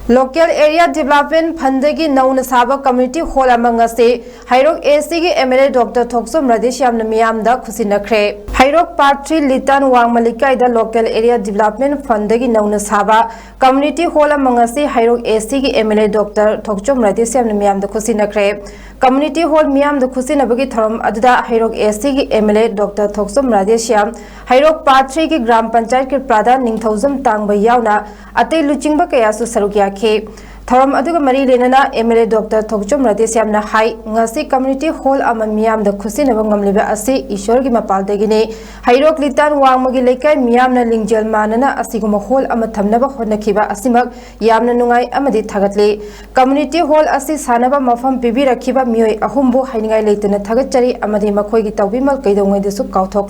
Local Area Development Fundagi Nauna Saba Community Hall amangase Hairok AC gi MLA Dr. Thoksom Radeshyam Namiyamda Khusinakre Hairok Part 3 Litan Wang Malikai da Local Area Development Fundagi Nauna Saba Community Hall amangase Hairok AC gi MLA Dr. Thoksom Radeshyam Namiyamda Khusinakre Community Hall Miyamda Khusinabagi Thoram Aduda Hairok AC gi MLA Dr. Thoksom Radeshyam Hairok Part 3 gi Gram Panchayat ki Pradhan Ningthauzam Tangba Yauna Ate Luchingba Kayasu Sarukya Thoram Aduga Mari Lenana MLA Dr. Thoksom Radeshyam na Hai Ngasi Community Hall ama Miyam da Khusinaba ngamliba ase Ishwar gi mapaldagine Hairok Litan Wangmagi Lekai Miyam na Lingjal Manana asiguma Hall ama thamnaba honakhiba asimak yamna nungai amadi thagatle Community Hall asi sanaba mafam pibi rakhiba miyoi ahumbu hainingai leitana thagachari amadi makhoi gi tawbimal kaidongai desu kauthok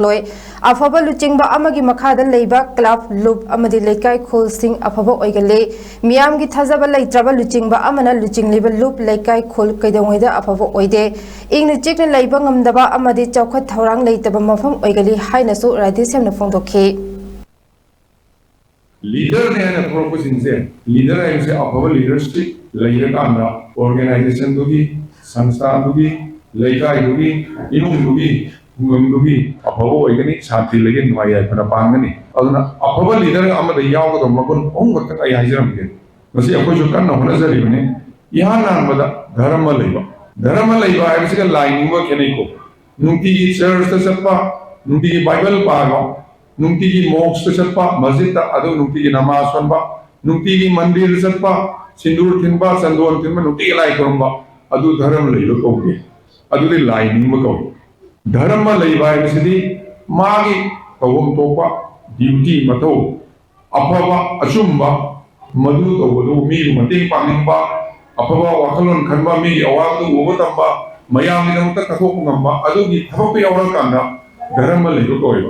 afaba luchingba amagi makhada leiba club loop amadi lekai khol sing afaba oigale Miyam gi thazaba leitra Luchingba amana luching liba loop laikai khol kaidongaida afaba oide ingna chikna leiba ngamdaba amadi chawkhat thorang leitaba mafam oigali hainasu Radeshyam na phongdokhi leader ne na proposition se leader ai se afaba leadership leira kamna organization dugi sanstha dugi leikai dugi inung dugi ngum dugi afaba oigani shanti legen nuai pana pangani aduna afaba leader amada yaw ko makon ong ka ai haijaram ge मसी अकोई जो करना होना जरूरी बने यहाँ नाम बता धर्म लैबा है बस का लाइनिंग वो क्या नहीं को नुंटी की चर्च तो चप्पा नुंटी की बाइबल पागा नुंटी की मोक्ष तो चप्पा मस्जिद ता अदो नुंटी की नमाज पढ़बा नुंटी की मंदिर चप्पा सिंदूर थिनबा संदूर थिनबा नुंटी की लाई करबा अदो धर्म लैबा कौगे अदो दी लाइनिंग वो कौगे धर्म लैबा है बस दी मागी कौम तोपा ड्यूटी मतो अफवा अचुम्बा मधु तौबदु मी मतें पांगबा अफबा वाखलोन खनबा मी अवादु उबतंबा मयाम निदमता कथोक ngamba अदुगी थबक यावरा कांदा धर्म लैबा कोय